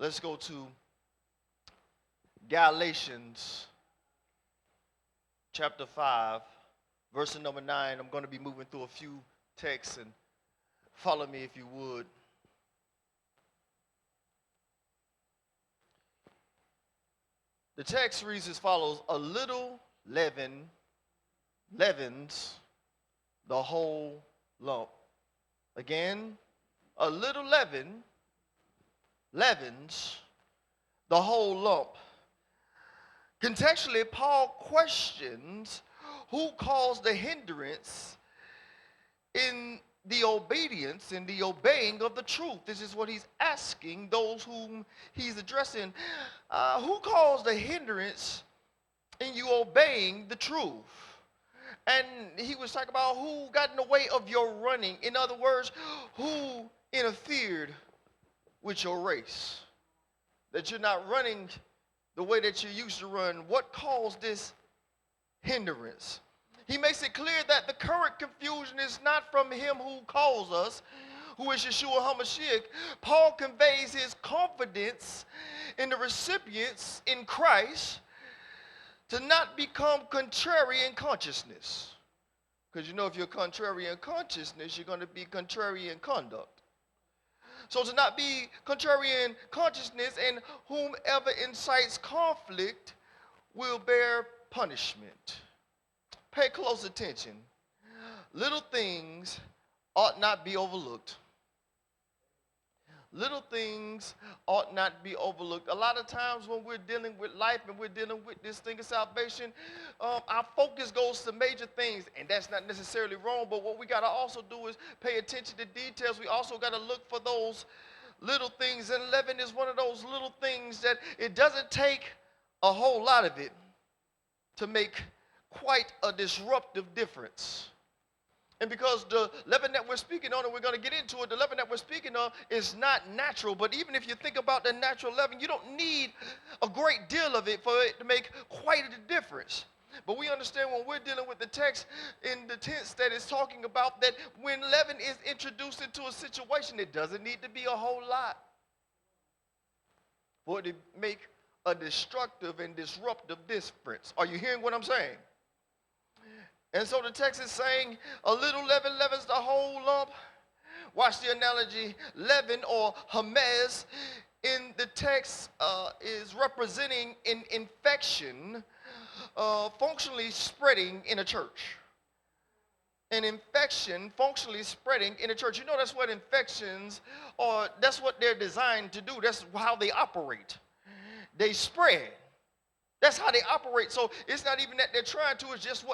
Let's go to Galatians chapter 5, verse number 9. I'm going to be moving through a few texts, and follow me if you would. The text reads as follows: a little leaven leavens the whole lump. Again, a little leaven leavens the whole lump. Contextually, Paul questions who caused the hindrance in the obedience, in the obeying of the truth. This is what he's asking those whom he's addressing. Who caused the hindrance in you obeying the truth? And he was talking about who got in the way of your running. In other words, who interfered with your race, that you're not running the way that you used to run. What caused this hindrance? He makes it clear that the current confusion is not from him who calls us, who is Yeshua HaMashiach. Paul conveys his confidence in the recipients in Christ to not become contrary in consciousness. Because you know, if you're contrary in consciousness, you're going to be contrary in conduct. So to not be contrary in consciousness, and whomever incites conflict will bear punishment. Pay close attention. Little things ought not be overlooked. Little things ought not be overlooked. A lot of times when we're dealing with life and we're dealing with this thing of salvation, our focus goes to major things, and that's not necessarily wrong, but what we got to also do is pay attention to details. We also got to look for those little things, and leaven is one of those little things that it doesn't take a whole lot of it to make quite a disruptive difference. And because the leaven that we're speaking on, and we're going to get into it, the leaven that we're speaking of is not natural. But even if you think about the natural leaven, you don't need a great deal of it for it to make quite a difference. But we understand when we're dealing with the text in the tense that it's talking about, that when leaven is introduced into a situation, it doesn't need to be a whole lot for it to make a destructive and disruptive difference. Are you hearing what I'm saying? And so the text is saying a little leaven leavens the whole lump. Watch the analogy. Leaven, or hametz, in the text is representing an infection functionally spreading in a church. An infection functionally spreading in a church. You know, that's what infections are, that's what they're designed to do. That's how they operate. They spread. That's how they operate. So it's not even that they're trying to, it's just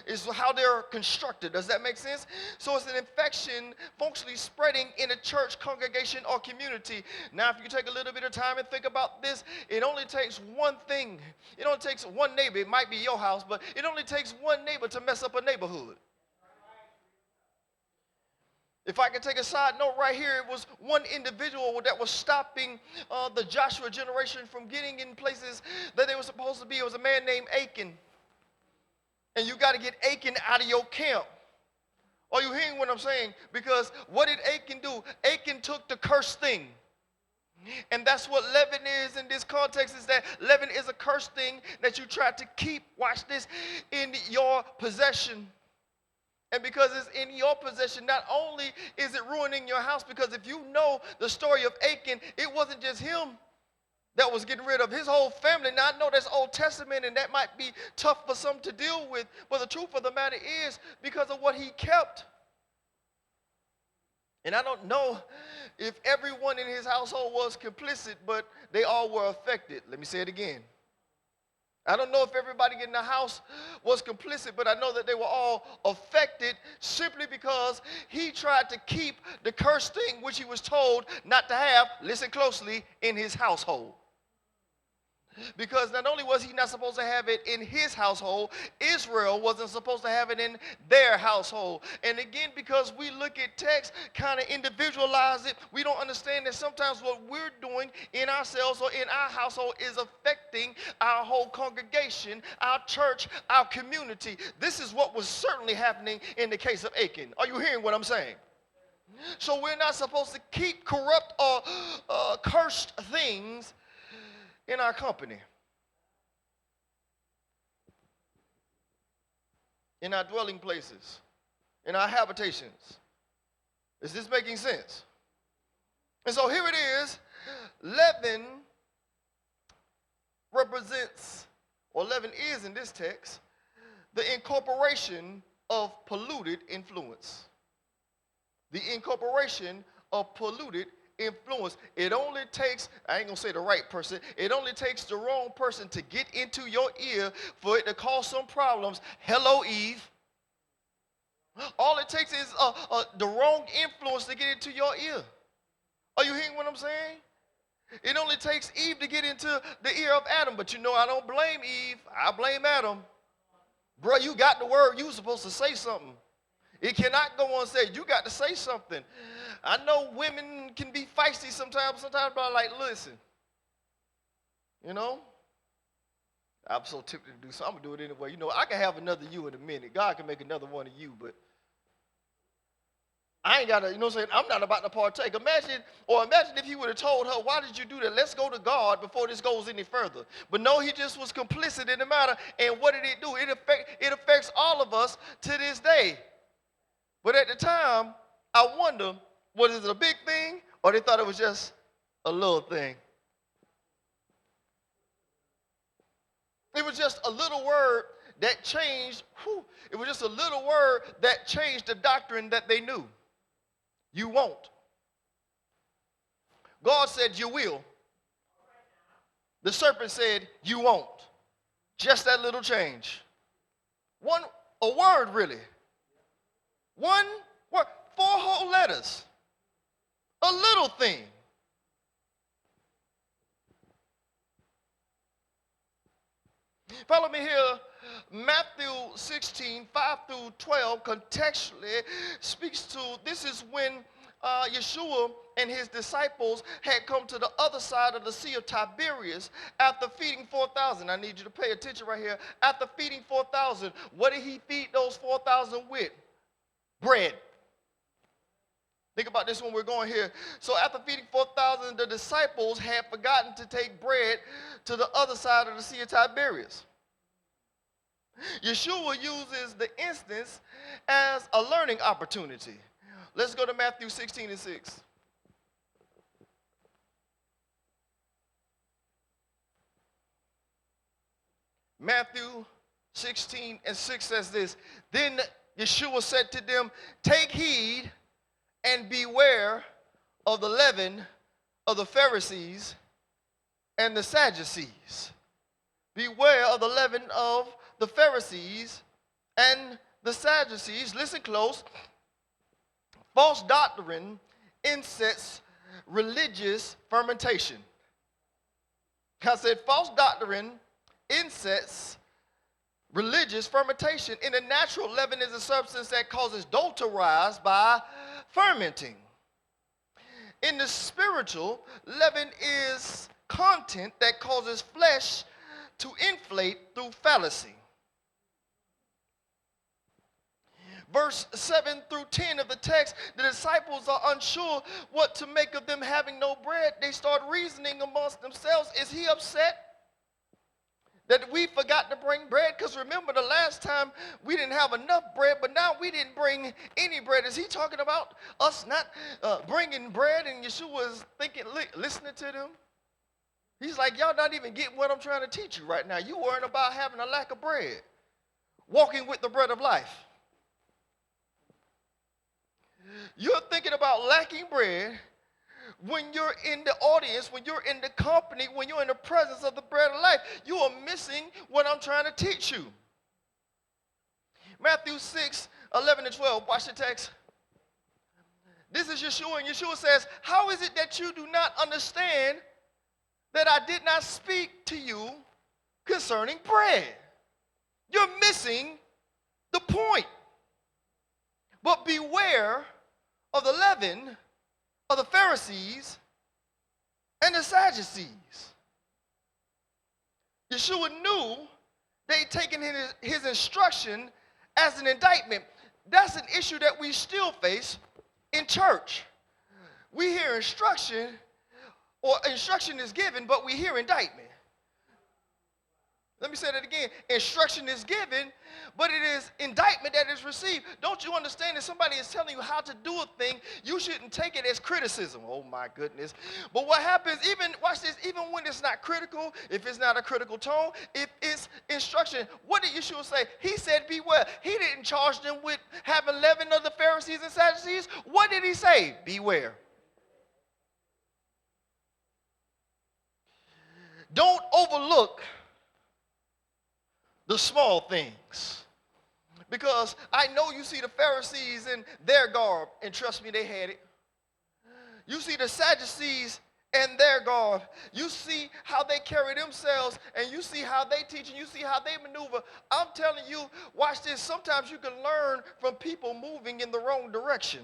is how they're constructed. Does that make sense? So it's an infection functionally spreading in a church, congregation, or community. Now, if you take a little bit of time and think about this, it only takes one thing. It only takes one neighbor. It might be your house, but it only takes one neighbor to mess up a neighborhood. If I could take a side note right here, it was one individual that was stopping the Joshua generation from getting in places that they were supposed to be. It was a man named Achan. And you got to get Achan out of your camp. Are you hearing what I'm saying? Because what did Achan do? Achan took the cursed thing. And that's what leaven is in this context, is that leaven is a cursed thing that you try to keep, watch this, in your possession. And because it's in your possession, not only is it ruining your house, because if you know the story of Achan, it wasn't just him that was getting rid of his whole family. Now, I know that's Old Testament, and that might be tough for some to deal with, but the truth of the matter is, because of what he kept. And I don't know if everyone in his household was complicit, but they all were affected. Let me say it again. I don't know if everybody in the house was complicit, but I know that they were all affected simply because he tried to keep the cursed thing which he was told not to have, listen closely, in his household. Because not only was he not supposed to have it in his household, Israel wasn't supposed to have it in their household. And again, because we look at text, kind of individualize it, we don't understand that sometimes what we're doing in ourselves or in our household is affecting our whole congregation, our church, our community. This is what was certainly happening in the case of Achan. Are you hearing what I'm saying? So we're not supposed to keep corrupt or accursed things in our company, in our dwelling places, in our habitations. Is this making sense? And so here it is. Leaven represents, or leaven is in this text, the incorporation of polluted influence. The incorporation of polluted influence. It only takes, I ain't gonna say the right person, it only takes the wrong person to get into your ear for it to cause some problems. Hello, Eve. All it takes is the wrong influence to get into your ear. Are you hearing what I'm saying? It only takes Eve to get into the ear of Adam. But you know, I don't blame Eve. I blame Adam. Bro, you got the word. You were supposed to say something. It cannot go unsaid. You got to say something. I know women can be feisty sometimes. Sometimes I'm like, listen, you know, I'm so tempted to do something. I'm going to do it anyway. You know, I can have another you in a minute. God can make another one of you, but I ain't got to, you know what I'm saying? I'm not about to partake. Imagine if he would have told her, why did you do that? Let's go to God before this goes any further. But no, he just was complicit in the matter. And what did it do? It affects all of us to this day. But at the time, I wonder, was it a big thing or they thought it was just a little thing? It was just a little word that changed. It was just a little word that changed the doctrine that they knew. You won't. God said you will. The serpent said you won't. Just that little change. A word really. One word, 4 whole letters. A little thing. Follow me here. Matthew 16, 5 through 12 contextually speaks to, this is when Yeshua and his disciples had come to the other side of the Sea of Tiberias after feeding 4,000. I need you to pay attention right here. After feeding 4,000, what did he feed those 4,000 with? Bread. Think about this when we're going here. So after feeding 4,000, the disciples had forgotten to take bread to the other side of the Sea of Tiberias. Yeshua uses the instance as a learning opportunity. Let's go to Matthew 16 and 6. Matthew 16 and 6 says this. Then Yeshua said to them, take heed and beware of the leaven of the Pharisees and the Sadducees. Beware of the leaven of the Pharisees and the Sadducees. Listen close. False doctrine insets religious fermentation. I said false doctrine insets religious fermentation. In the natural, leaven is a substance that causes dough to rise by fermenting. In the spiritual, leaven is content that causes flesh to inflate through fallacy. Verse 7 through 10 of the text, the disciples are unsure what to make of them having no bread. They start reasoning amongst themselves. Is he upset that we forgot to bring bread? Because remember the last time we didn't have enough bread, but now we didn't bring any bread. Is he talking about us not bringing bread? And Yeshua is thinking, listening to them. He's like, y'all not even getting what I'm trying to teach you right now. You worrying about having a lack of bread. Walking with the bread of life. You're thinking about lacking bread when you're in the audience, when you're in the company, when you're in the presence of the bread of life. You are missing what I'm trying to teach you. Matthew 6, 11 and 12. Watch the text. This is Yeshua, and Yeshua says, how is it that you do not understand that I did not speak to you concerning bread? You're missing the point. But beware of the leaven of the Pharisees and the Sadducees. Yeshua knew they'd taken his instruction as an indictment. That's an issue that we still face in church. We hear instruction, Or instruction is given, but we hear indictment. Let me say that again. Instruction is given, but it is indictment that is received. Don't you understand that somebody is telling you how to do a thing, you shouldn't take it as criticism. Oh my goodness. But what happens, even, watch this, even when it's not critical, if it's not a critical tone, if it's instruction, what did Yeshua say? He said, beware. He didn't charge them with having leaven of the Pharisees and Sadducees. What did he say? Beware. Don't overlook the small things. Because I know you see the Pharisees in their garb, and trust me, they had it. You see the Sadducees and their garb. You see how they carry themselves, and you see how they teach, and you see how they maneuver. I'm telling you, watch this, sometimes you can learn from people moving in the wrong direction.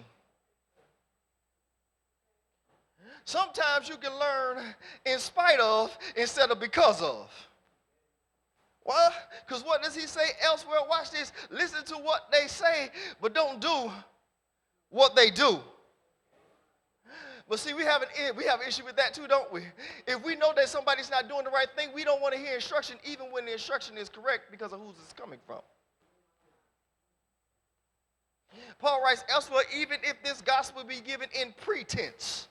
Sometimes you can learn in spite of instead of because of. Well, because what does he say elsewhere? Watch this. Listen to what they say, but don't do what they do. But see, we have an issue with that too, don't we? If we know that somebody's not doing the right thing, we don't want to hear instruction even when the instruction is correct because of who's it's coming from. Paul writes elsewhere, even if this gospel be given in pretense,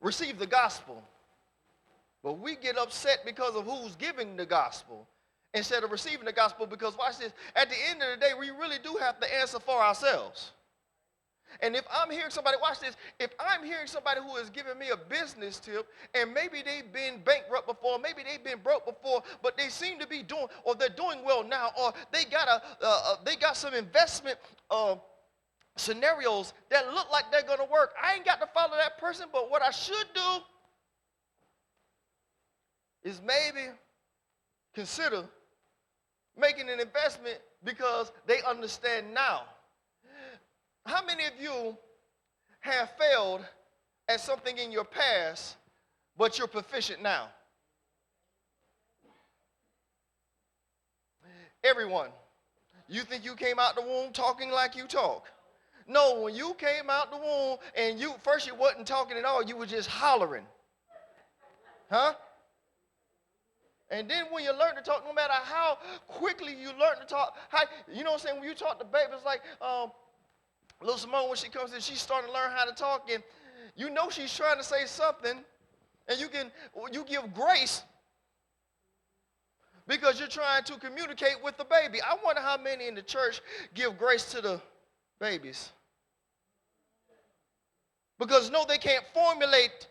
receive the gospel. But we get upset because of who's giving the gospel instead of receiving the gospel, because watch this, at the end of the day, we really do have to answer for ourselves. And if I'm hearing somebody, watch this, if I'm hearing somebody who is giving me a business tip, and maybe they've been bankrupt before, maybe they've been broke before, but they seem to be doing, or they're doing well now, or they got some investment scenarios that look like they're going to work. I ain't got to follow that person, but what I should do is maybe consider making an investment because they understand now. How many of you have failed at something in your past, but you're proficient now? Everyone. You think you came out the womb talking like you talk? No, when you came out the womb and you wasn't talking at all, you were just hollering. Huh? And then when you learn to talk, no matter how quickly you learn to talk, you know what I'm saying? When you talk to babies, like little Simone, when she comes in, she's starting to learn how to talk, and you know she's trying to say something, and you give grace because you're trying to communicate with the baby. I wonder how many in the church give grace to the babies. Because no, they can't formulate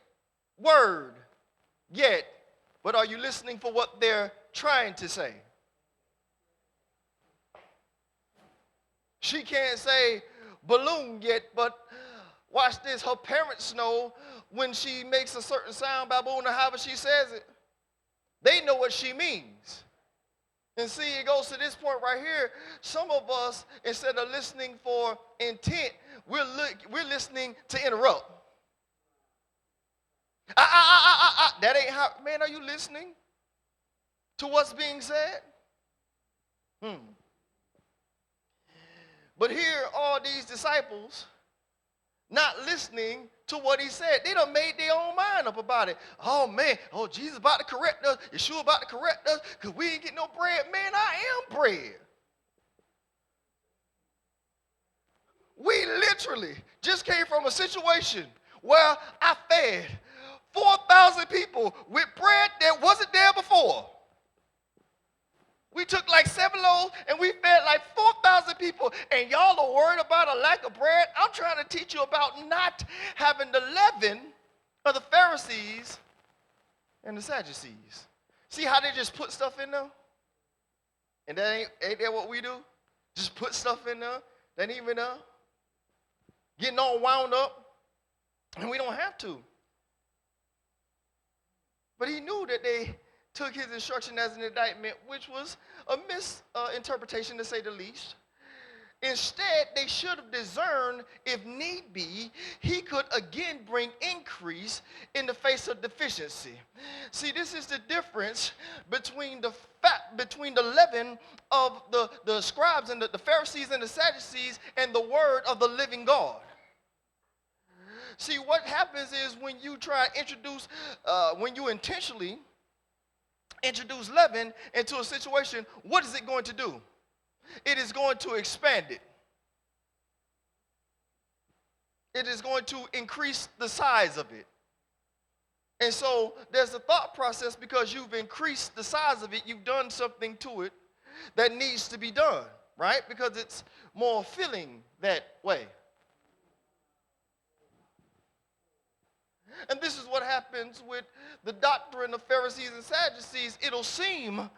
word yet. But are you listening for what they're trying to say? She can't say balloon yet, but watch this. Her parents know when she makes a certain sound, baboon, or however she says it. They know what she means. And see, it goes to this point right here. Some of us, instead of listening for intent, we're listening to interrupt. That ain't how, man, are you listening to what's being said? But here are these disciples not listening to what he said. They done made their own mind up about it. Oh, man, Jesus about to correct us. Yeshua about to correct us because we ain't getting no bread. Man, I am bread. We literally just came from a situation where I fed 4,000 people with bread that wasn't there before. We took like 7 loaves and we fed like 4,000 people, and y'all are worried about a lack of bread. I'm trying to teach you about not having the leaven of the Pharisees and the Sadducees. See how they just put stuff in there? And that ain't that what we do? Just put stuff in there that ain't even there? Getting all wound up, and we don't have to. But he knew that they took his instruction as an indictment, which was a misinterpretation to say the least. Instead, they should have discerned, if need be, he could again bring increase in the face of deficiency. See, this is the difference between the leaven of the scribes and the Pharisees and the Sadducees and the word of the living God. See, what happens is when you try to introduce, when you intentionally introduce leaven into a situation, what is it going to do? It is going to expand it. It is going to increase the size of it. And so there's a thought process because you've increased the size of it, you've done something to it that needs to be done, right? Because it's more filling that way. And this is what happens with the doctrine of Pharisees and Sadducees. It'll seem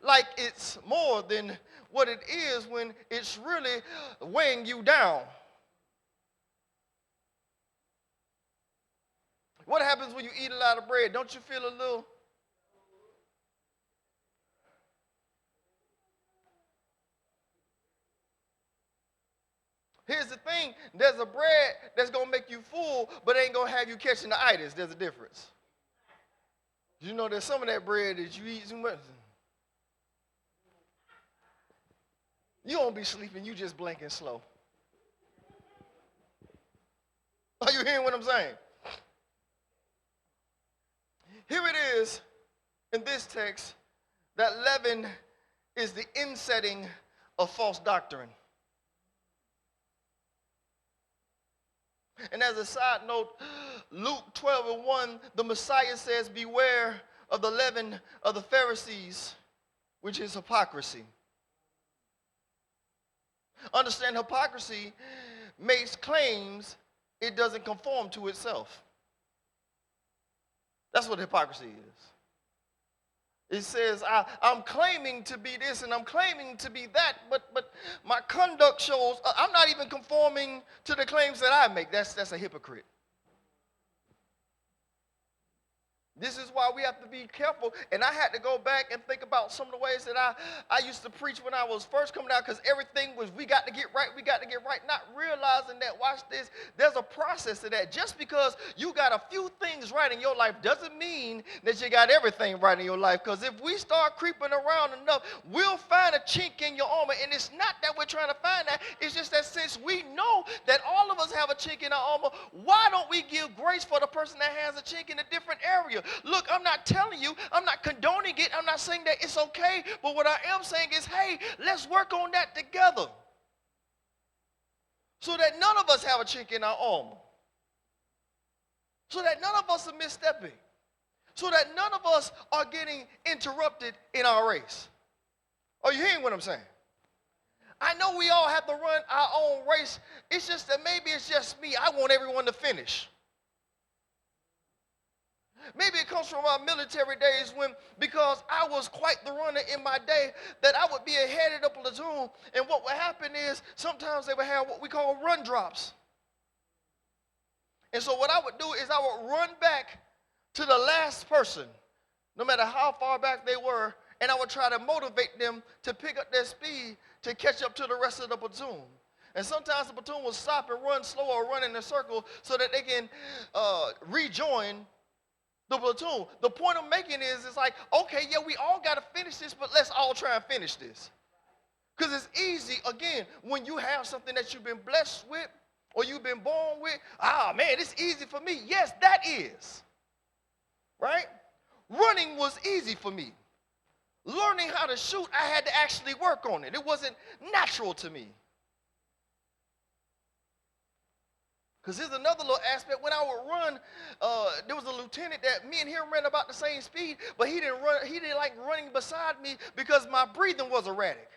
like it's more than what it is when it's really weighing you down. What happens when you eat a lot of bread? Don't you feel a little? Here's the thing. There's a bread that's going to make you full, but ain't going to have you catching the itis. There's a difference. You know, there's some of that bread that you eat too much. You won't be sleeping. You just blinking slow. Are you hearing what I'm saying? Here it is in this text that leaven is the insetting of false doctrine. And as a side note, Luke 12:1, the Messiah says, beware of the leaven of the Pharisees, which is hypocrisy. Understand, hypocrisy makes claims it doesn't conform to itself. That's what hypocrisy is. It says, I'm claiming to be this and I'm claiming to be that, but my conduct shows I'm not even conforming to the claims that I make. That's a hypocrite. This is why we have to be careful. And I had to go back and think about some of the ways that I used to preach when I was first coming out, because everything was, we got to get right, not realizing that, watch this, there's a process to that. Just because you got a few things right in your life doesn't mean that you got everything right in your life. Because if we start creeping around enough, we'll find a chink in your armor. And it's not that we're trying to find that. It's just that since we know that all of us have a chink in our armor, why don't we give grace for the person that has a chink in a different area? Look, I'm not telling you, I'm not condoning it, I'm not saying that it's okay, but what I am saying is, hey, let's work on that together so that none of us have a chink in our armor, so that none of us are misstepping, so that none of us are getting interrupted in our race. Are you hearing what I'm saying? I know we all have to run our own race. It's just that maybe it's just me. I want everyone to finish. Maybe it comes from our military days when, because I was quite the runner in my day, that I would be headed up a platoon, and what would happen is sometimes they would have what we call run drops. And so what I would do is I would run back to the last person, no matter how far back they were, and I would try to motivate them to pick up their speed to catch up to the rest of the platoon. And sometimes the platoon will stop and run slow or run in a circle so that they can rejoin the platoon. The point I'm making is, it's like, okay, yeah, we all got to finish this, but let's all try and finish this. Because it's easy, again, when you have something that you've been blessed with or you've been born with. Man, it's easy for me. Yes, that is. Right? Running was easy for me. Learning how to shoot, I had to actually work on it. It wasn't natural to me. Because there's another little aspect. When I would run, there was a lieutenant that me and him ran about the same speed, but he didn't like running beside me because my breathing was erratic.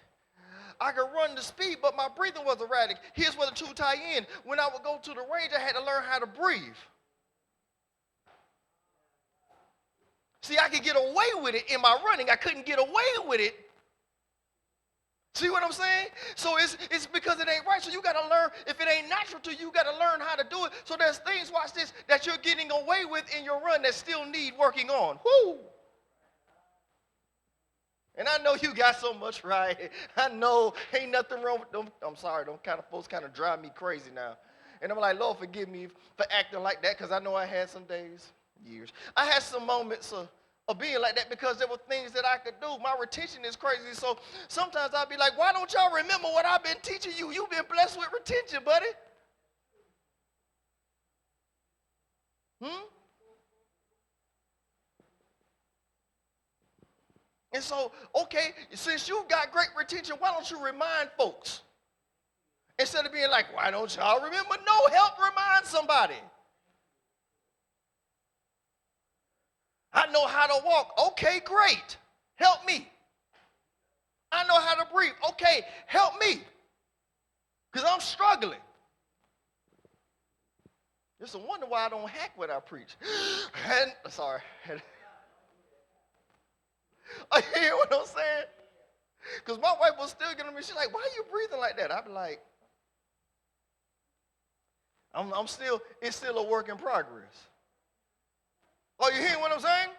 I could run the speed, but my breathing was erratic. Here's where the two tie in. When I would go to the range, I had to learn how to breathe. See, I could get away with it in my running. I couldn't get away with it. See what I'm saying? So it's because it ain't right. So you got to learn. If it ain't natural to you, you got to learn how to do it. So there's things, watch this, that you're getting away with in your run that still need working on. Whoo! And I know you got so much right. I know ain't nothing wrong with them. I'm sorry, them kind of folks kind of drive me crazy now. And I'm like, Lord, forgive me for acting like that, because I know I had some days, years. I had some moments of being like that because there were things that I could do. My retention is crazy. So sometimes I'll be like, why don't y'all remember what I've been teaching you? You've been blessed with retention, buddy. Hmm? And so, okay, since you got great retention, why don't you remind folks? Instead of being like, why don't y'all remember? No, help remind somebody. I know how to walk. Okay, great. Help me. I know how to breathe. Okay, help me. Because I'm struggling. It's a wonder why I don't hack what I preach. And sorry. You hear what I'm saying? Because my wife was still getting me. She's like, why are you breathing like that? I'd be like, I'm still, it's still a work in progress. Oh, you hear what I'm saying?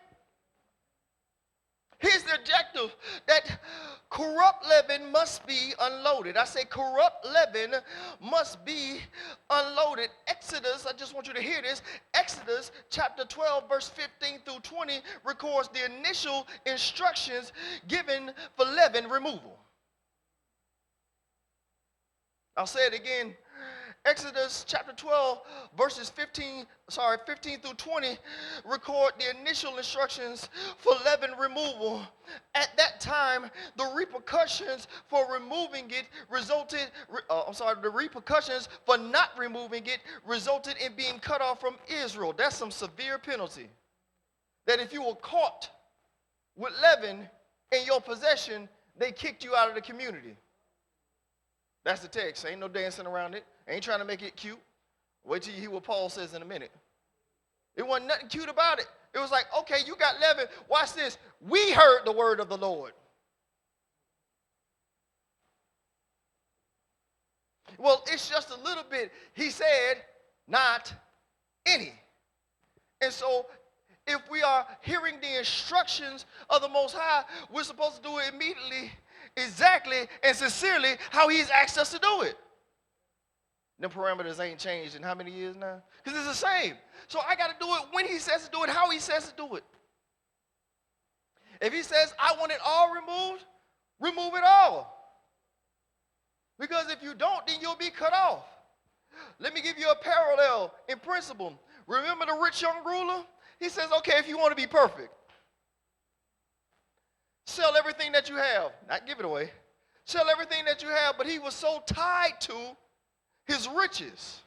Here's the objective, that corrupt leaven must be unloaded. I say corrupt leaven must be unloaded. Exodus, I just want you to hear this. Exodus chapter 12, verse 15 through 20 records the initial instructions given for leaven removal. I'll say it again. Exodus chapter 12, verses 15 through 20 record the initial instructions for leaven removal. At that time, the repercussions for removing it the repercussions for not removing it resulted in being cut off from Israel. That's some severe penalty. That if you were caught with leaven in your possession, they kicked you out of the community. That's the text. Ain't no dancing around it. Ain't trying to make it cute. Wait till you hear what Paul says in a minute. It wasn't nothing cute about it. It was like, okay, you got leaven. Watch this. We heard the word of the Lord. Well, it's just a little bit. He said, not any. And so if we are hearing the instructions of the Most High, we're supposed to do it immediately, exactly, and sincerely how he's asked us to do it. The parameters ain't changed in how many years now? Because it's the same. So I got to do it when he says to do it, how he says to do it. If he says, I want it all removed, remove it all. Because if you don't, then you'll be cut off. Let me give you a parallel in principle. Remember the rich young ruler? He says, okay, if you want to be perfect, sell everything that you have. Not give it away. Sell everything that you have, but he was so tied to his riches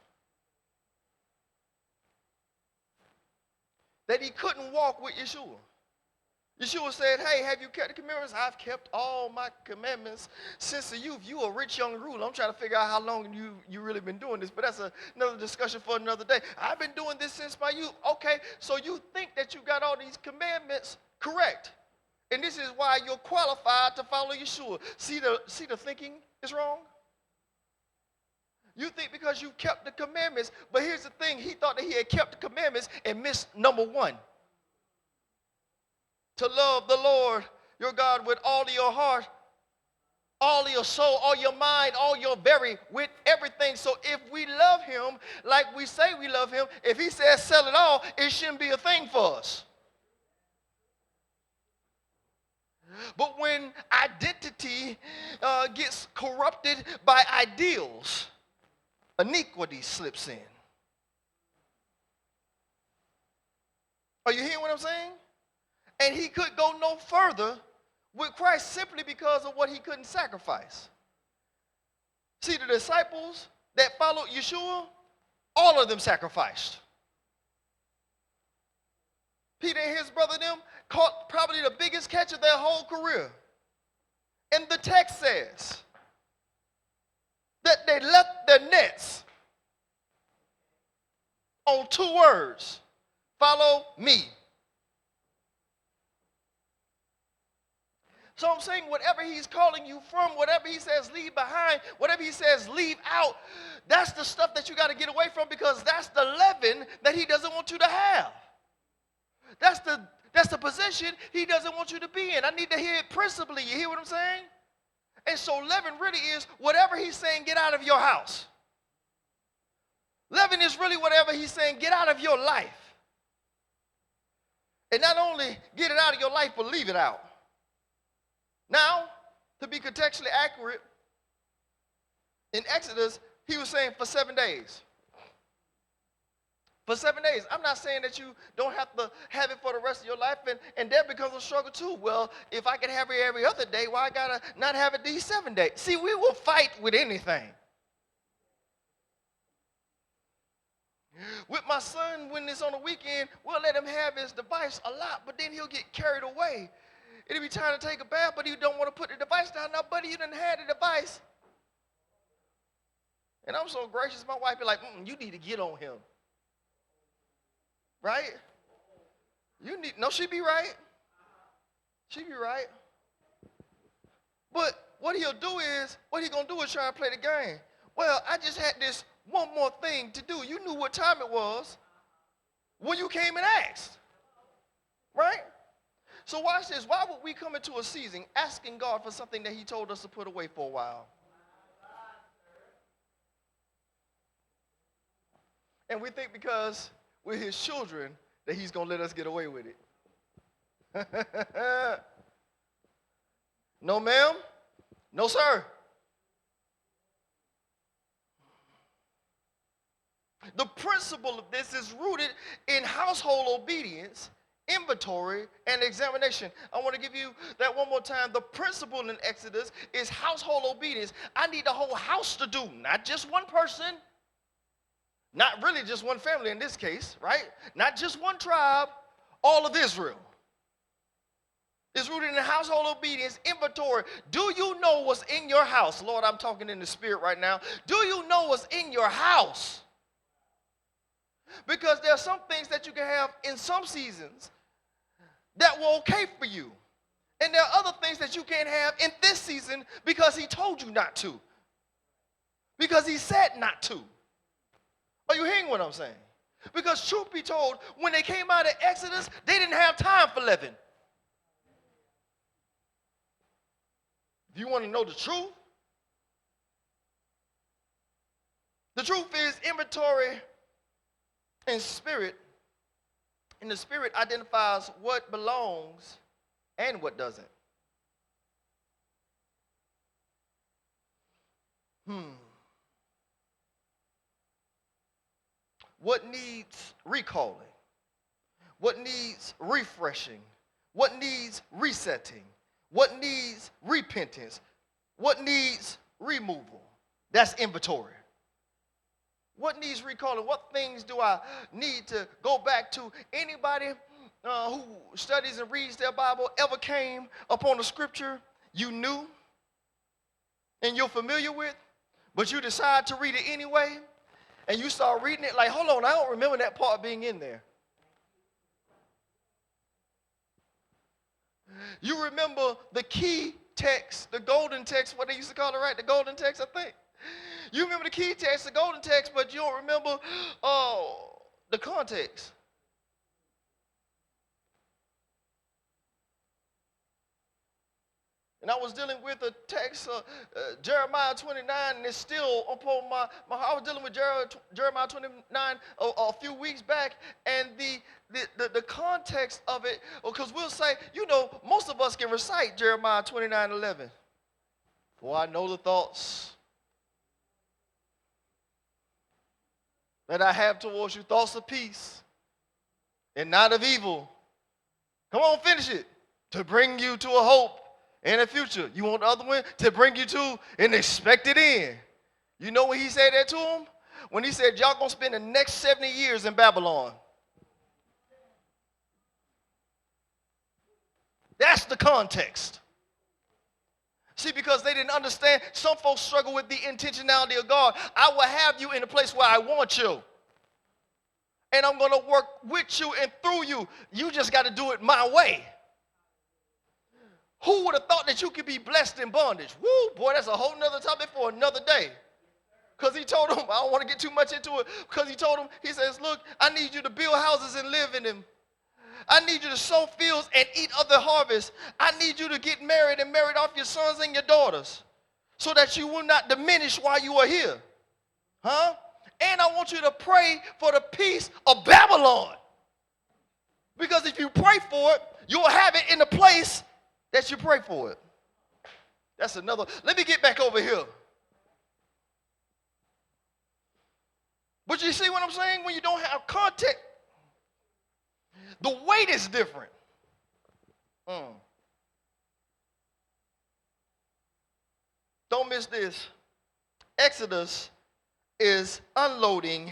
that he couldn't walk with Yeshua. Yeshua said, hey, have you kept the commandments? I've kept all my commandments since the youth. You a rich young ruler. I'm trying to figure out how long you really been doing this, but that's another discussion for another day. I've been doing this since my youth. Okay, so you think that you got all these commandments correct. And this is why you're qualified to follow Yeshua. See the thinking is wrong? You think because you kept the commandments, but here's the thing. He thought that he had kept the commandments and missed number one. To love the Lord your God with all of your heart, all of your soul, all your mind, all your with everything. So if we love him like we say we love him, if he says sell it all, it shouldn't be a thing for us. But when identity gets corrupted by ideals, iniquity slips in. Are you hearing what I'm saying? And he could go no further with Christ simply because of what he couldn't sacrifice. See, the disciples that followed Yeshua, all of them sacrificed. Peter and his brother them caught probably the biggest catch of their whole career. And the text says that they left their nets on two words: follow me. So I'm saying whatever he's calling you from, whatever he says leave behind, whatever he says leave out, that's the stuff that you got to get away from, because that's the leaven that he doesn't want you to have. That's the position he doesn't want you to be in. I need to hear it principally. You hear what I'm saying? And so leaven really is whatever he's saying, get out of your house. Leaven is really whatever he's saying, get out of your life. And not only get it out of your life, but leave it out. Now, to be contextually accurate, in Exodus, he was saying for 7 days. For 7 days. I'm not saying that you don't have to have it for the rest of your life, and that becomes a struggle too. Well, if I can have it every other day, why I gotta not have it these 7 days? See, we will fight with anything. With my son, when it's on the weekend, we'll let him have his device a lot, but then he'll get carried away. It'll be time to take a bath, but he don't want to put the device down. Now, buddy, you done had the device. And I'm so gracious, my wife be like, you need to get on him. Right? No, she be right. She be right. But what he gonna do is try to play the game. Well, I just had this one more thing to do. You knew what time it was when you came and asked. Right? So watch this. Why would we come into a season asking God for something that he told us to put away for a while? And we think because we're his children that he's going to let us get away with it. No, ma'am. No, sir. The principle of this is rooted in household obedience, inventory, and examination. I want to give you that one more time. The principle in Exodus is household obedience. I need the whole house to do, not just one person. Not really just one family in this case, right? Not just one tribe, all of Israel. It's rooted in household obedience, inventory. Do you know what's in your house? Lord, I'm talking in the spirit right now. Do you know what's in your house? Because there are some things that you can have in some seasons that were okay for you. And there are other things that you can't have in this season because he told you not to. Because he said not to. Are you hearing what I'm saying? Because truth be told, when they came out of Exodus, they didn't have time for leaven. If you want to know the truth is inventory and spirit. And the spirit identifies what belongs and what doesn't. What needs recalling? What needs refreshing? What needs resetting? What needs repentance? What needs removal? That's inventory. What needs recalling? What things do I need to go back to? Anybody who studies and reads their Bible ever came upon a scripture you knew and you're familiar with, but you decide to read it anyway? And you start reading it like, hold on, I don't remember that part being in there. You remember the key text, the golden text, what they used to call it, right? The golden text, I think. You remember the key text, the golden text, but you don't remember the context. And I was dealing with a text, Jeremiah 29, and it's still upon my heart. I was dealing with Jeremiah 29 a few weeks back, and the context of it, because we'll say, most of us can recite Jeremiah 29:11. For I know the thoughts that I have towards you, thoughts of peace and not of evil. Come on, finish it. To bring you to a hope and a future. You want the other one? To bring you to an expected end. You know when he said that to him? When he said, y'all going to spend the next 70 years in Babylon. That's the context. See, because they didn't understand, some folks struggle with the intentionality of God. I will have you in a place where I want you. And I'm going to work with you and through you. You just got to do it my way. Who would have thought that you could be blessed in bondage? Woo, boy, that's a whole nother topic for another day. Because he told him, I don't want to get too much into it, because he told him, he says, look, I need you to build houses and live in them. I need you to sow fields and eat of the harvest. I need you to get married and marry off your sons and your daughters so that you will not diminish while you are here. And I want you to pray for the peace of Babylon. Because if you pray for it, you'll have it in the place that you pray for it. That's another. Let me get back over here. But you see what I'm saying? When you don't have context, the weight is different. Don't miss this. Exodus is unloading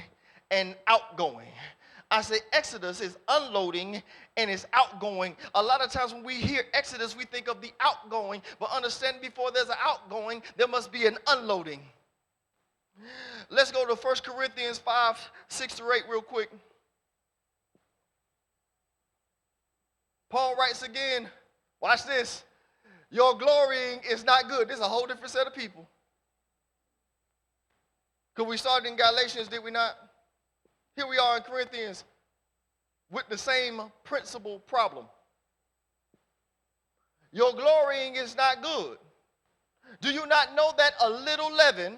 and outgoing. I say Exodus is unloading and is outgoing. A lot of times when we hear Exodus, we think of the outgoing, but understand before there's an outgoing, there must be an unloading. Let's go to 1 Corinthians 5, 6 through 8 real quick. Paul writes again, watch this. Your glorying is not good. This is a whole different set of people. Because we started in Galatians, did we not? Here we are in Corinthians with the same principal problem. Your glorying is not good. Do you not know that a little leaven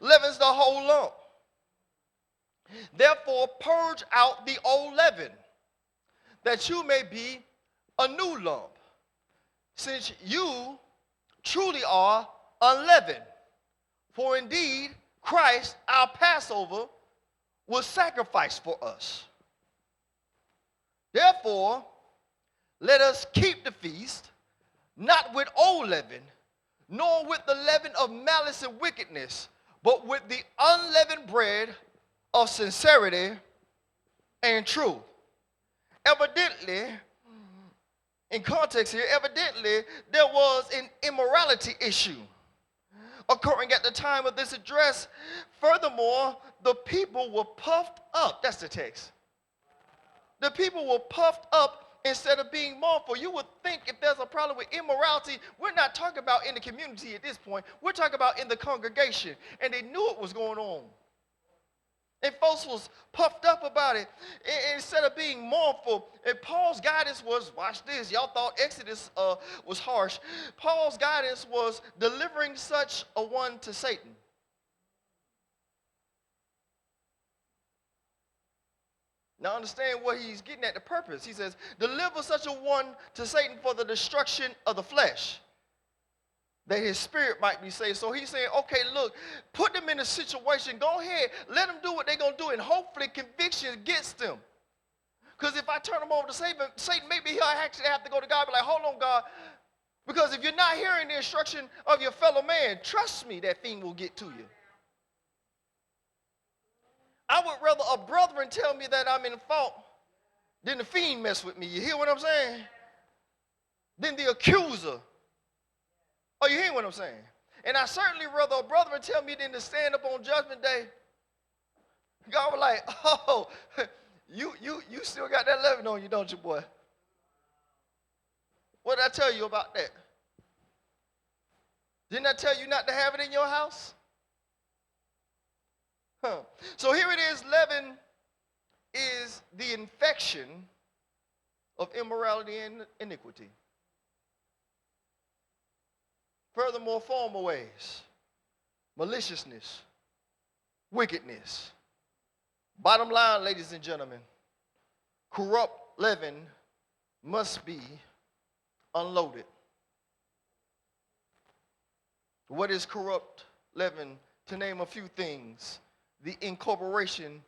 leavens the whole lump? Therefore, purge out the old leaven, that you may be a new lump, since you truly are unleavened. For indeed, Christ, our Passover, was sacrificed for us. Therefore, let us keep the feast, not with old leaven, nor with the leaven of malice and wickedness, but with the unleavened bread of sincerity and truth. Evidently, in context here, evidently, there was an immorality issue occurring at the time of this address. Furthermore, the people were puffed up. That's the text. The people were puffed up instead of being mournful. You would think if there's a problem with immorality, we're not talking about in the community at this point. We're talking about in the congregation. And they knew it was going on. And folks was puffed up about it. Instead of being mournful, and Paul's guidance was, watch this, y'all thought Exodus was harsh. Paul's guidance was delivering such a one to Satan. Now understand what he's getting at, the purpose. He says, deliver such a one to Satan for the destruction of the flesh, that his spirit might be saved. So he's saying, okay, look, put them in a situation. Go ahead. Let them do what they're going to do, and hopefully conviction gets them. Because if I turn them over to Satan, maybe he'll actually have to go to God and be like, hold on, God. Because if you're not hearing the instruction of your fellow man, trust me, that thing will get to you. I would rather a brethren tell me that I'm in fault than the fiend mess with me. You hear what I'm saying? Than the accuser. Oh, you hear what I'm saying? And I certainly rather a brother tell me than to stand up on Judgment Day. God was like, oh, you still got that leaven on you, don't you, boy? What did I tell you about that? Didn't I tell you not to have it in your house? So here it is, leaven is the infection of immorality and iniquity. Furthermore, former ways, maliciousness, wickedness. Bottom line, ladies and gentlemen, corrupt leaven must be unloaded. What is corrupt leaven? To name a few things: the incorporation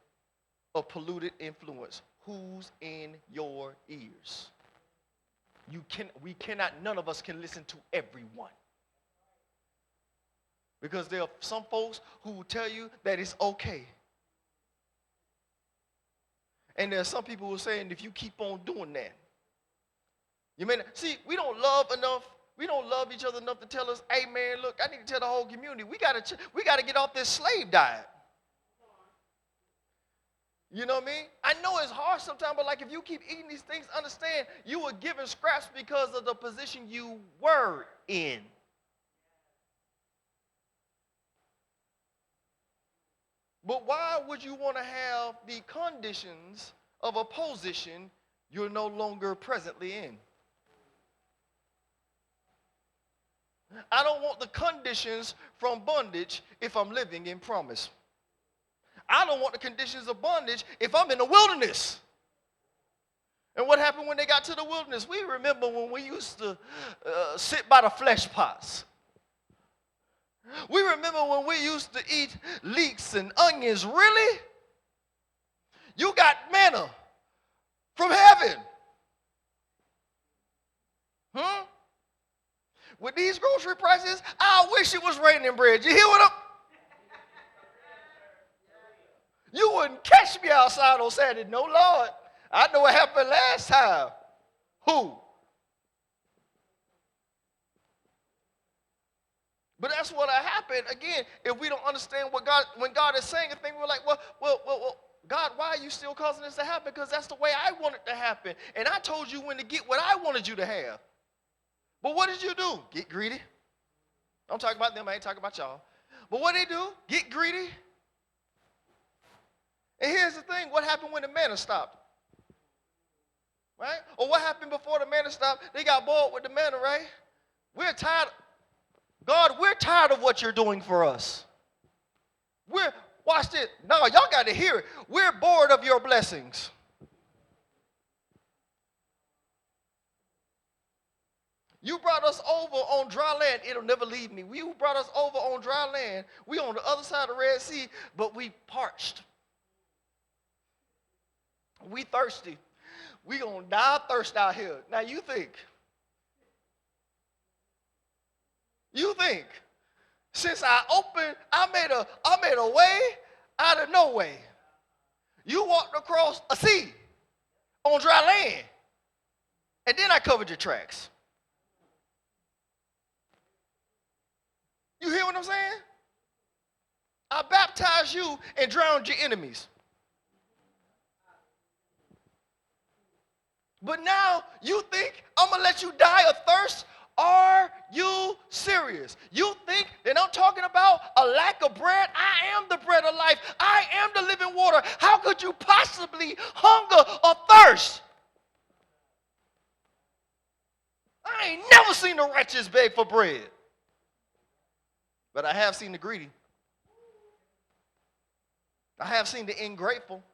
of polluted influence. Who's in your ears? None of us can listen to everyone. Because there are some folks who will tell you that it's okay. And there are some people who are saying if you keep on doing that, you may not. See, we don't love each other enough to tell us, hey man, look, I need to tell the whole community, we gotta get off this slave diet. You know what I mean? I know it's hard sometimes, but like if you keep eating these things, understand you were given scraps because of the position you were in. But why would you want to have the conditions of a position you're no longer presently in? I don't want the conditions from bondage if I'm living in promise. I don't want the conditions of bondage if I'm in the wilderness. And what happened when they got to the wilderness? We remember when we used to sit by the flesh pots. We remember when we used to eat leeks and onions. Really? You got manna from heaven. With these grocery prices, I wish it was raining bread. You hear what I'm? You wouldn't catch me outside on Saturday. No, Lord. I know what happened last time. Who? But that's what happened. Again, if we don't understand what God, when God is saying a thing, we're like, well, God, why are you still causing this to happen? Because that's the way I want it to happen. And I told you when to get what I wanted you to have. But what did you do? Get greedy. I'm talking about them. I ain't talking about y'all. But what did they do? Get greedy. And here's the thing. What happened when the manna stopped? Right? Or what happened before the manna stopped? They got bored with the manna, right? We're tired. God, we're tired of what you're doing for us. Watch this. No, y'all got to hear it. We're bored of your blessings. You brought us over on dry land. It'll never leave me. You brought us over on dry land. We on the other side of the Red Sea, but we parched. We thirsty. We gonna die of thirst out here. Now you think, since I made a way out of no way. You walked across a sea on dry land, and then I covered your tracks. You hear what I'm saying? I baptized you and drowned your enemies. But now you think I'm going to let you die of thirst? Are you serious? You think that I'm talking about a lack of bread? I am the bread of life. I am the living water. How could you possibly hunger or thirst? I ain't never seen the righteous beg for bread. But I have seen the greedy. I have seen the ungrateful.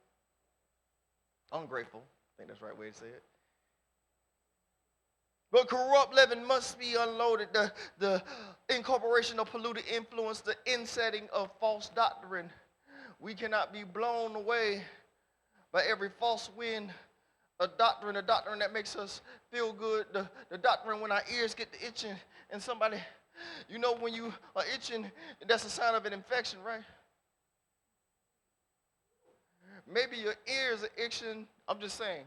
Ungrateful. I think that's the right way to say it. But corrupt leaven must be unloaded. The incorporation of polluted influence, the insetting of false doctrine. We cannot be blown away by every false wind. A doctrine that makes us feel good. The doctrine when our ears get to itching and somebody, you know, when you are itching, that's a sign of an infection, right? Maybe your ears are itching. I'm just saying.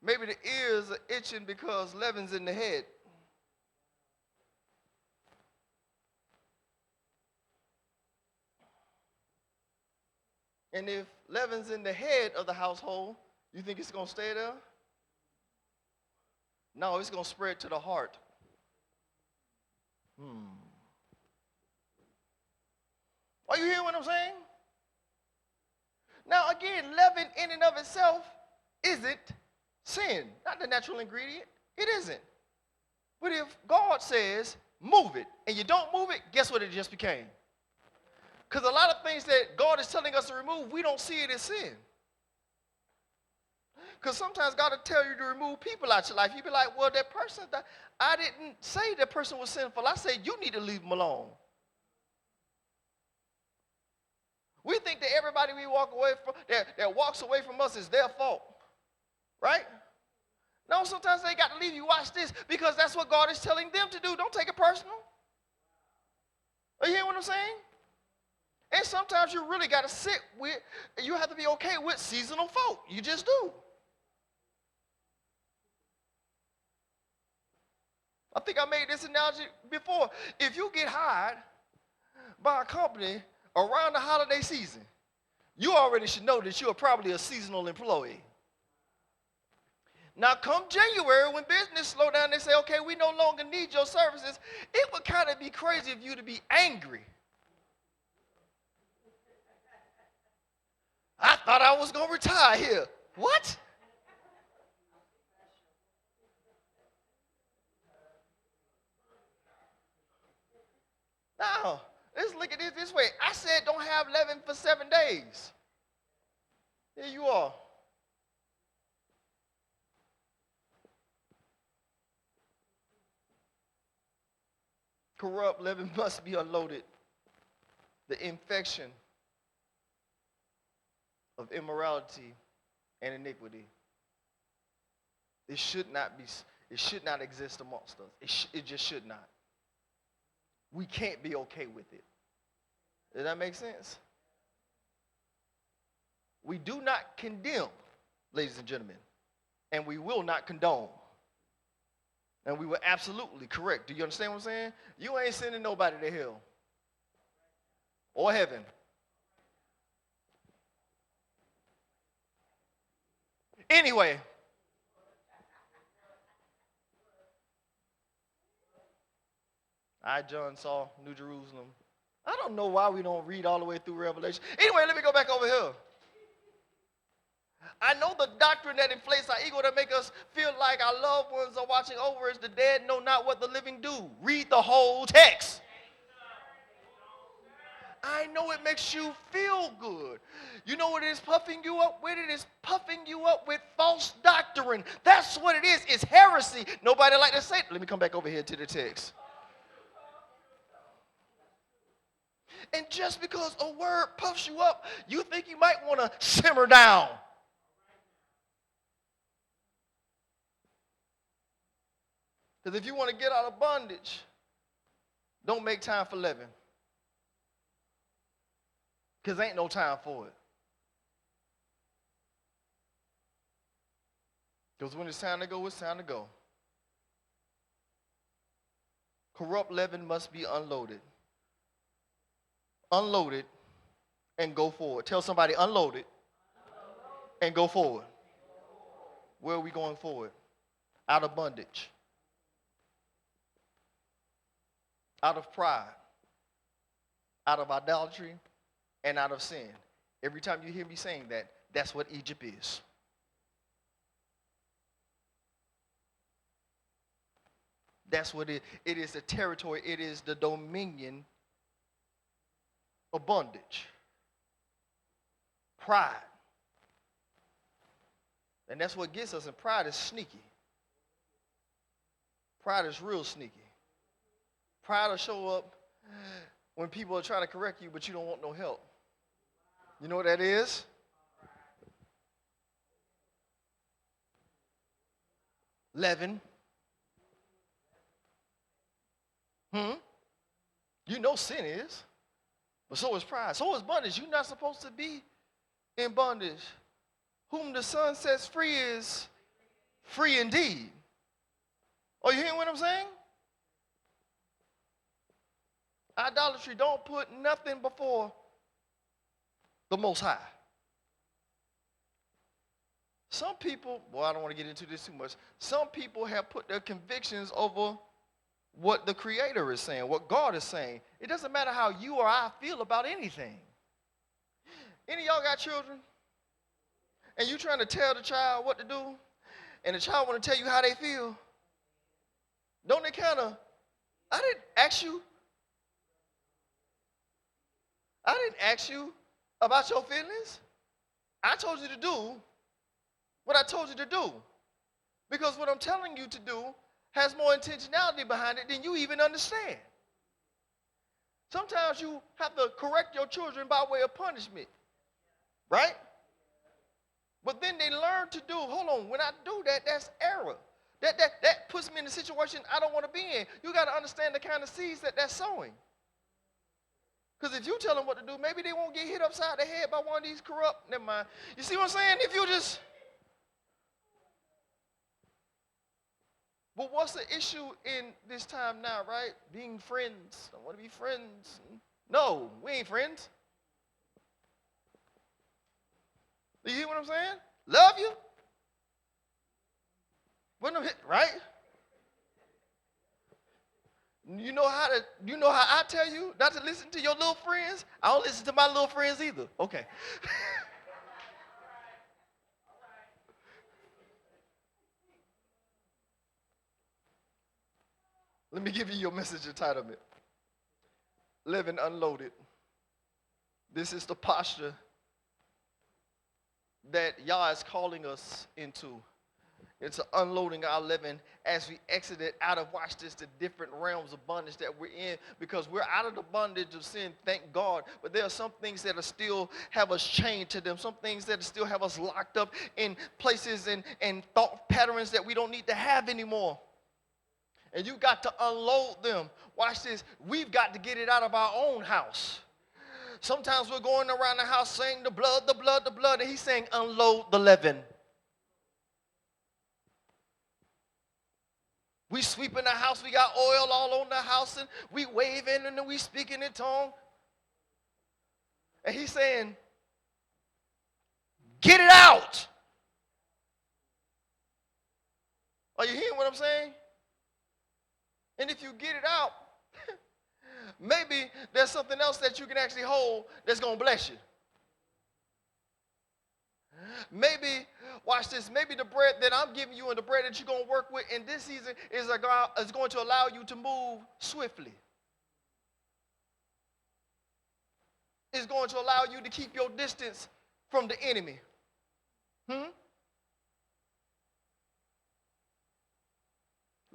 Maybe the ears are itching because leaven's in the head. And if leaven's in the head of the household, you think it's going to stay there? No, it's going to spread to the heart. Are you hearing what I'm saying? Now, again, leaven in and of itself isn't sin, not the natural ingredient. It isn't. But if God says, move it, and you don't move it, guess what it just became? Because a lot of things that God is telling us to remove, we don't see it as sin. Because sometimes God will tell you to remove people out your life. You be like, well, that person, I didn't say that person was sinful. I said you need to leave them alone. We think that everybody we walk away from, that walks away from us is their fault. Right? No, sometimes they got to leave you. Watch this, because that's what God is telling them to do. Don't take it personal. Are you hearing what I'm saying? And sometimes you really got to sit with, you have to be okay with seasonal folk. You just do. I think I made this analogy before. If you get hired by a company around the holiday season, you already should know that you're probably a seasonal employee. Now, come January, when business slow down, they say, okay, we no longer need your services. It would kind of be crazy of you to be angry. I thought I was going to retire here. What? Now, let's look at this way. I said don't have leaven for 7 days. Here you are. Corrupt leaven must be unloaded. the infection of immorality and iniquity. It should not exist amongst us. It just should not. We can't be okay with it. Does that make sense? We do not condemn, ladies and gentlemen, and we will not condone. And we were absolutely correct. Do you understand what I'm saying? You ain't sending nobody to hell or heaven. Anyway, John saw New Jerusalem. I don't know why we don't read all the way through Revelation. Anyway, let me go back over here. I know the doctrine that inflates our ego to make us feel like our loved ones are watching over us. The dead know not what the living do. Read the whole text. I know it makes you feel good. You know what it is puffing you up with? It is puffing you up with false doctrine. That's what it is. It's heresy. Nobody like to say it. Let me come back over here to the text. And just because a word puffs you up, you think you might want to simmer down. Because if you want to get out of bondage, don't make time for leaven. Because ain't no time for it. Because when it's time to go, it's time to go. Corrupt leaven must be unloaded. Unload it and go forward. Tell somebody, unload it and go forward. Where are we going forward? Out of bondage. Out of pride. Out of idolatry and out of sin. Every time you hear me saying that, that's what Egypt is. That's what it is the territory, it is the dominion of bondage. Pride. And that's what gets us, and pride is sneaky. Pride is real sneaky. Pride will show up when people are trying to correct you, but you don't want no help. You know what that is? Leaven. You know sin is. But so is pride. So is bondage. You're not supposed to be in bondage. Whom the Son sets free is free indeed. Oh, you hearing what I'm saying? Idolatry, don't put nothing before the Most High. Some people, well, I don't want to get into this too much. Some people have put their convictions over what the Creator is saying, what God is saying. It doesn't matter how you or I feel about anything. Any of y'all got children? And you trying to tell the child what to do, and the child want to tell you how they feel? Don't they kind of, I didn't ask you about your feelings. I told you to do what I told you to do. Because what I'm telling you to do has more intentionality behind it than you even understand. Sometimes you have to correct your children by way of punishment. Right? But then they learn to do, hold on, when I do that, that's error. That puts me in a situation I don't want to be in. You got to understand the kind of seeds that that's sowing. Because if you tell them what to do, maybe they won't get hit upside the head by one of these corrupt, never mind. You see what I'm saying? If you just... But what's the issue in this time now, right? Being friends. I want to be friends. No, we ain't friends. Do you hear what I'm saying? Love you. Right? You know how I tell you not to listen to your little friends? I don't listen to my little friends either. Okay. Let me give you your message entitlement. Living unloaded. This is the posture that Yah is calling us into. It's an unloading our leaven as we exited out of, watch this, the different realms of bondage that we're in, because we're out of the bondage of sin, thank God. But there are some things that are still have us chained to them, some things that still have us locked up in places and thought patterns that we don't need to have anymore. And you got to unload them. Watch this. We've got to get it out of our own house. Sometimes we're going around the house saying the blood, the blood, the blood, and he's saying unload the leaven. We sweeping the house, we got oil all on the house, and we waving and then we speaking in tongue. And he's saying, get it out. Are you hearing what I'm saying? And if you get it out, maybe there's something else that you can actually hold that's going to bless you. Maybe, watch this, maybe the bread that I'm giving you and the bread that you're going to work with in this season is going to allow you to move swiftly. It's going to allow you to keep your distance from the enemy.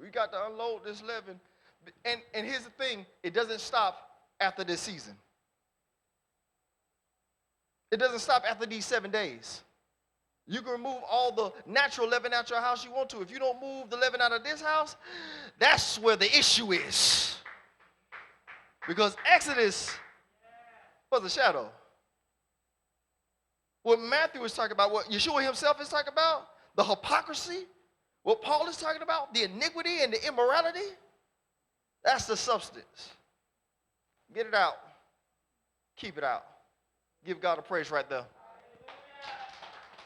We got to unload this leaven. And here's the thing, it doesn't stop after this season. It doesn't stop after these 7 days. You can remove all the natural leaven out your house you want to. If you don't move the leaven out of this house, that's where the issue is. Because Exodus was a shadow. What Matthew is talking about, what Yeshua himself is talking about, the hypocrisy, what Paul is talking about, the iniquity and the immorality, that's the substance. Get it out. Keep it out. Give God a praise right there.